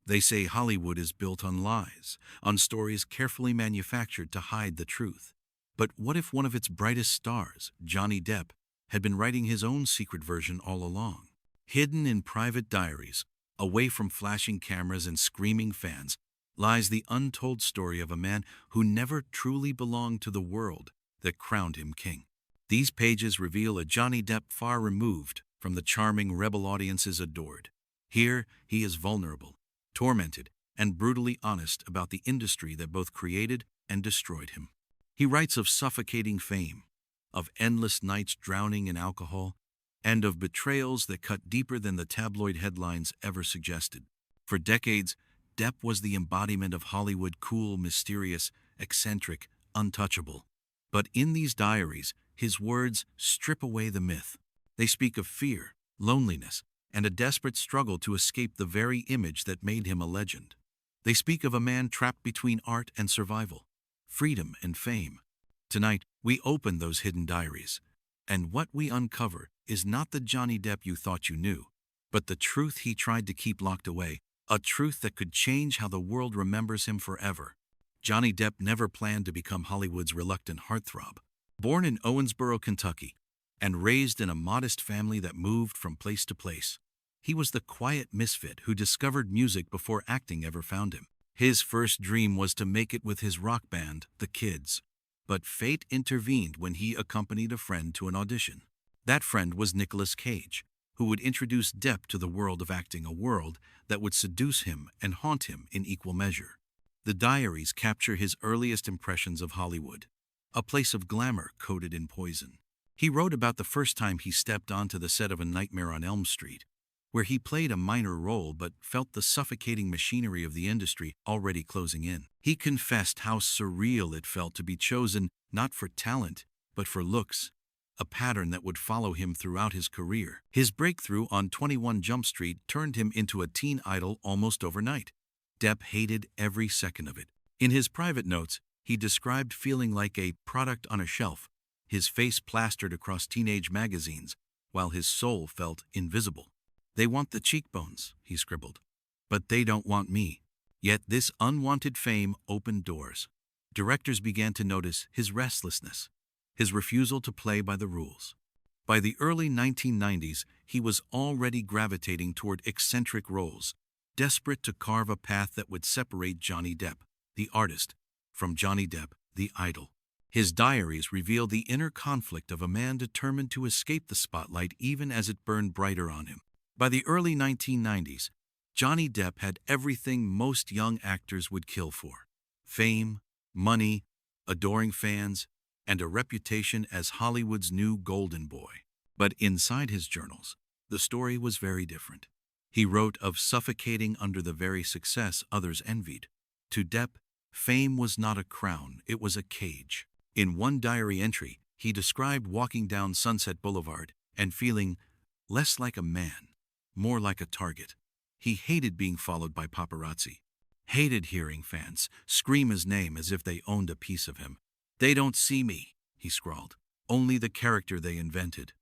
They say Hollywood is built on lies, on stories carefully manufactured to hide the truth. But what if one of its brightest stars, Johnny Depp, had been writing his own secret version all along? Hidden in private diaries, away from flashing cameras and screaming fans, lies the untold story of a man who never truly belonged to the world that crowned him king. These pages reveal a Johnny Depp far removed from the charming rebel audiences adored. Here, he is vulnerable, tormented, and brutally honest about the industry that both created and destroyed him. He writes of suffocating fame, of endless nights drowning in alcohol, and of betrayals that cut deeper than the tabloid headlines ever suggested. For decades, Depp was the embodiment of Hollywood, cool, mysterious, eccentric, untouchable. But in these diaries, his words strip away the myth. They speak of fear, loneliness, and a desperate struggle to escape the very image that made him a legend. They speak of a man trapped between art and survival, freedom and fame. Tonight, we open those hidden diaries, and what we uncover is not the Johnny Depp you thought you knew, but the truth he tried to keep locked away, a truth that could change how the world remembers him forever. Johnny Depp never planned to become Hollywood's reluctant heartthrob. Born in Owensboro, Kentucky, and raised in a modest family that moved from place to place, he was the quiet misfit who discovered music before acting ever found him. His first dream was to make it with his rock band, The Kids. But fate intervened when he accompanied a friend to an audition. That friend was Nicolas Cage, who would introduce Depp to the world of acting, a world that would seduce him and haunt him in equal measure. The diaries capture his earliest impressions of Hollywood, a place of glamour coated in poison. He wrote about the first time he stepped onto the set of A Nightmare on Elm Street, where he played a minor role but felt the suffocating machinery of the industry already closing in. He confessed how surreal it felt to be chosen not for talent, but for looks, a pattern that would follow him throughout his career. His breakthrough on 21 Jump Street turned him into a teen idol almost overnight. Depp hated every second of it. In his private notes, he described feeling like a product on a shelf, his face plastered across teenage magazines, while his soul felt invisible. "They want the cheekbones," he scribbled, "but they don't want me." Yet this unwanted fame opened doors. Directors began to notice his restlessness, his refusal to play by the rules. By the early 1990s, he was already gravitating toward eccentric roles, desperate to carve a path that would separate Johnny Depp, the artist, from Johnny Depp, the idol. His diaries reveal the inner conflict of a man determined to escape the spotlight even as it burned brighter on him. By the early 1990s, Johnny Depp had everything most young actors would kill for: fame, money, adoring fans, and a reputation as Hollywood's new golden boy. But inside his journals, the story was very different. He wrote of suffocating under the very success others envied. To Depp, fame was not a crown, it was a cage. In one diary entry, he described walking down Sunset Boulevard and feeling less like a man, more like a target. He hated being followed by paparazzi, hated hearing fans scream his name as if they owned a piece of him. "They don't see me," he scrawled, "only the character they invented."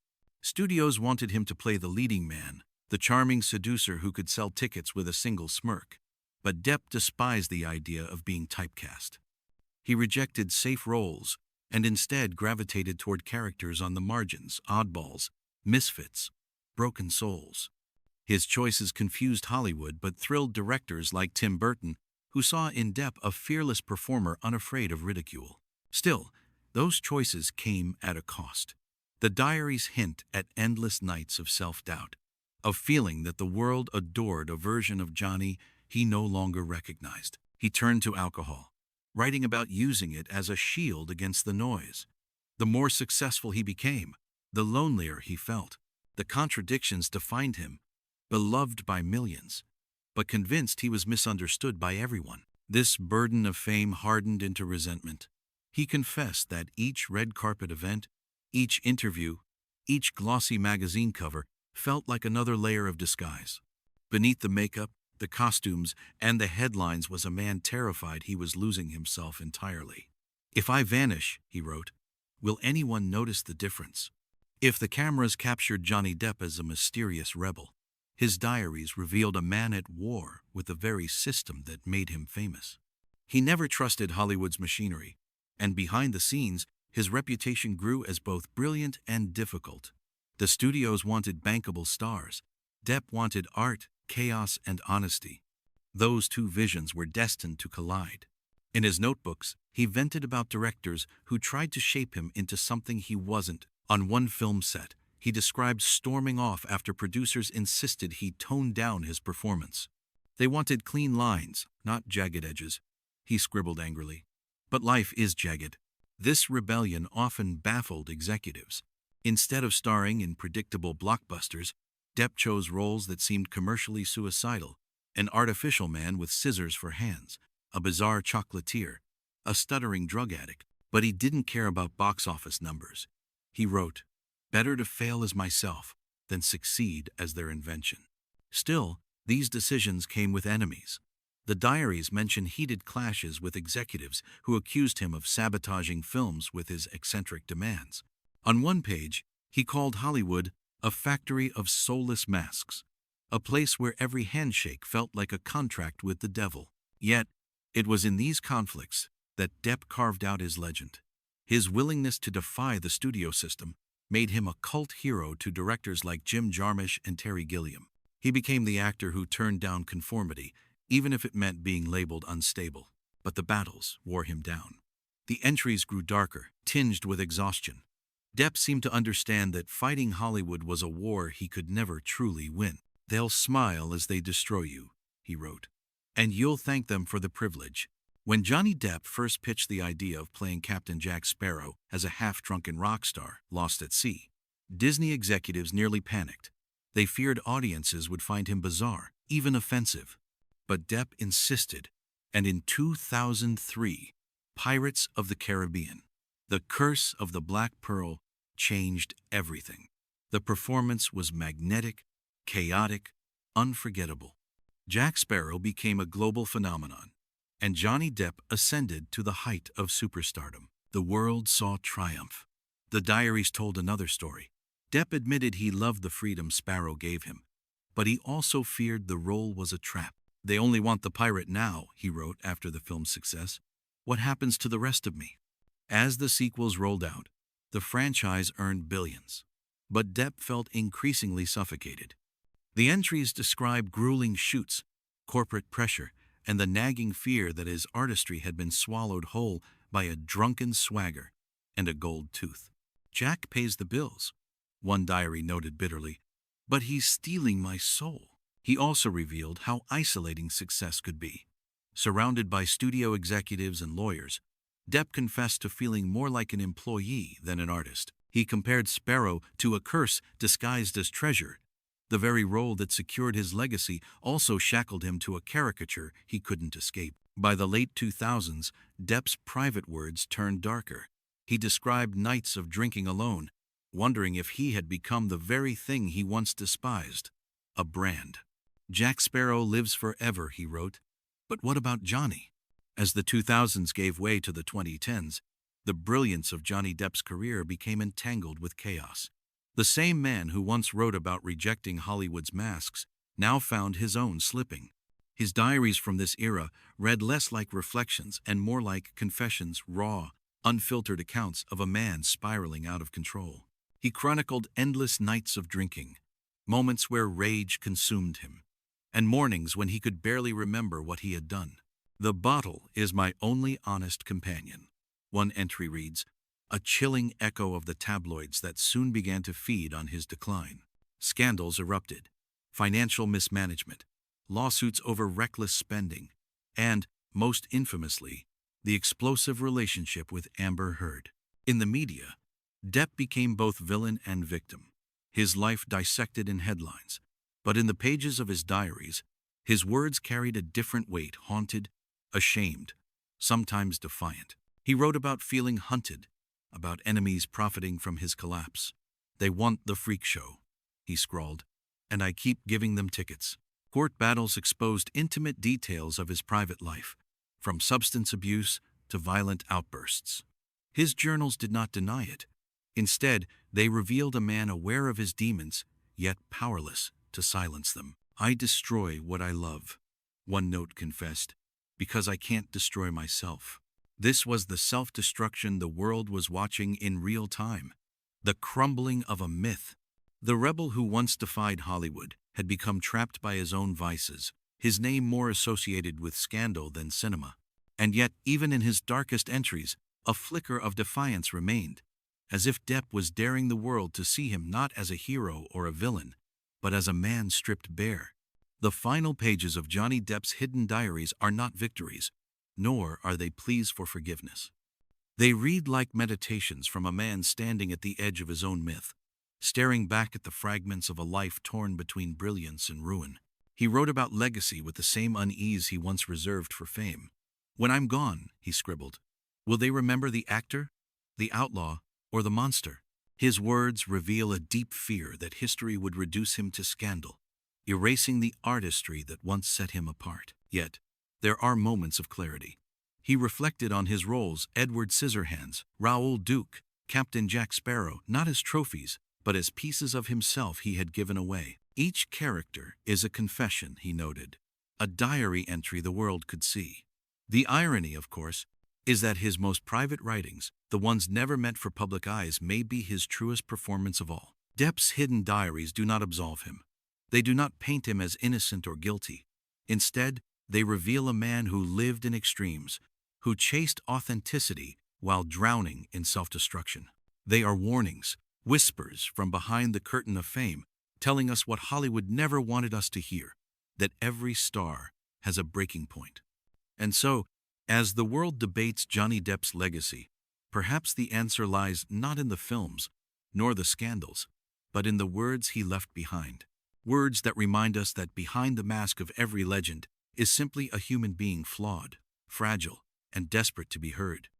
Studios wanted him to play the leading man, the charming seducer who could sell tickets with a single smirk. But Depp despised the idea of being typecast. He rejected safe roles and instead gravitated toward characters on the margins, oddballs, misfits, broken souls. His choices confused Hollywood but thrilled directors like Tim Burton, who saw in Depp a fearless performer unafraid of ridicule. Still, those choices came at a cost. The diaries hint at endless nights of self-doubt, of feeling that the world adored a version of Johnny he no longer recognized. He turned to alcohol, writing about using it as a shield against the noise. The more successful he became, the lonelier he felt. The contradictions defined him, beloved by millions, but convinced he was misunderstood by everyone. This burden of fame hardened into resentment. He confessed that each red carpet event, each interview, each glossy magazine cover felt like another layer of disguise. Beneath the makeup, the costumes, and the headlines was a man terrified he was losing himself entirely. "If I vanish," he wrote, "will anyone notice the difference?" If the cameras captured Johnny Depp as a mysterious rebel, His diaries revealed a man at war with the very system that made him famous. He never trusted Hollywood's machinery, and behind the scenes, his reputation grew as both brilliant and difficult. The studios wanted bankable stars. Depp wanted art, chaos, and honesty. Those two visions were destined to collide. In his notebooks, he vented about directors who tried to shape him into something he wasn't. On one film set, he described storming off after producers insisted he tone down his performance. They wanted clean lines, not jagged edges, he scribbled angrily. But life is jagged. This rebellion often baffled executives. Instead of starring in predictable blockbusters, Depp chose roles that seemed commercially suicidal: an artificial man with scissors for hands, a bizarre chocolatier, a stuttering drug addict. But he didn't care about box office numbers. He wrote, "Better to fail as myself than succeed as their invention." Still, these decisions came with enemies. The diaries mention heated clashes with executives who accused him of sabotaging films with his eccentric demands. On one page, he called Hollywood a factory of soulless masks, a place where every handshake felt like a contract with the devil. Yet, it was in these conflicts that Depp carved out his legend. His willingness to defy the studio system made him a cult hero to directors like Jim Jarmusch and Terry Gilliam. He became the actor who turned down conformity, even if it meant being labeled unstable. But the battles wore him down. The entries grew darker, tinged with exhaustion. Depp seemed to understand that fighting Hollywood was a war he could never truly win. "They'll smile as they destroy you," he wrote, "and you'll thank them for the privilege." When Johnny Depp first pitched the idea of playing Captain Jack Sparrow as a half-drunken rock star lost at sea, Disney executives nearly panicked. They feared audiences would find him bizarre, even offensive. But Depp insisted, and in 2003, Pirates of the Caribbean, The Curse of the Black Pearl, changed everything. The performance was magnetic, chaotic, unforgettable. Jack Sparrow became a global phenomenon, and Johnny Depp ascended to the height of superstardom. The world saw triumph. The diaries told another story. Depp admitted he loved the freedom Sparrow gave him, but he also feared the role was a trap. "They only want the pirate now," he wrote after the film's success. "What happens to the rest of me?" As the sequels rolled out, the franchise earned billions. But Depp felt increasingly suffocated. The entries describe grueling shoots, corporate pressure, and the nagging fear that his artistry had been swallowed whole by a drunken swagger and a gold tooth. "Jack pays the bills," one diary noted bitterly, "but he's stealing my soul." He also revealed how isolating success could be. Surrounded by studio executives and lawyers, Depp confessed to feeling more like an employee than an artist. He compared Sparrow to a curse disguised as treasure. The very role that secured his legacy also shackled him to a caricature he couldn't escape. By the late 2000s, Depp's private words turned darker. He described nights of drinking alone, wondering if he had become the very thing he once despised: a brand. "Jack Sparrow lives forever," he wrote. But what about Johnny? As the 2000s gave way to the 2010s, the brilliance of Johnny Depp's career became entangled with chaos. The same man who once wrote about rejecting Hollywood's masks now found his own slipping. His diaries from this era read less like reflections and more like confessions, raw, unfiltered accounts of a man spiraling out of control. He chronicled endless nights of drinking, moments where rage consumed him, and mornings when he could barely remember what he had done. "The bottle is my only honest companion," one entry reads, a chilling echo of the tabloids that soon began to feed on his decline. Scandals erupted: financial mismanagement, lawsuits over reckless spending, and, most infamously, the explosive relationship with Amber Heard. In the media, Depp became both villain and victim, his life dissected in headlines. But in the pages of his diaries, his words carried a different weight: haunted, ashamed, sometimes defiant. He wrote about feeling hunted, about enemies profiting from his collapse. "They want the freak show," he scrawled, "and I keep giving them tickets." Court battles exposed intimate details of his private life, from substance abuse to violent outbursts. His journals did not deny it. Instead, they revealed a man aware of his demons, yet powerless to silence them. "I destroy what I love," one note confessed, "because I can't destroy myself." This was the self-destruction the world was watching in real time. The crumbling of a myth. The rebel who once defied Hollywood had become trapped by his own vices, his name more associated with scandal than cinema. And yet, even in his darkest entries, a flicker of defiance remained, as if Depp was daring the world to see him not as a hero or a villain, but as a man stripped bare. The final pages of Johnny Depp's hidden diaries are not victories, nor are they pleas for forgiveness. They read like meditations from a man standing at the edge of his own myth, staring back at the fragments of a life torn between brilliance and ruin. He wrote about legacy with the same unease he once reserved for fame. "When I'm gone," he scribbled, "will they remember the actor, the outlaw, or the monster?" His words reveal a deep fear that history would reduce him to scandal, erasing the artistry that once set him apart. Yet, there are moments of clarity. He reflected on his roles: Edward Scissorhands, Raoul Duke, Captain Jack Sparrow, not as trophies, but as pieces of himself he had given away. "Each character is a confession," he noted, "a diary entry the world could see." The irony, of course, is that his most private writings, the ones never meant for public eyes, may be his truest performance of all. Depp's hidden diaries do not absolve him. They do not paint him as innocent or guilty. Instead, they reveal a man who lived in extremes, who chased authenticity while drowning in self-destruction. They are warnings, whispers from behind the curtain of fame, telling us what Hollywood never wanted us to hear: that every star has a breaking point. And so, as the world debates Johnny Depp's legacy, perhaps the answer lies not in the films, nor the scandals, but in the words he left behind. Words that remind us that behind the mask of every legend is simply a human being, flawed, fragile, and desperate to be heard.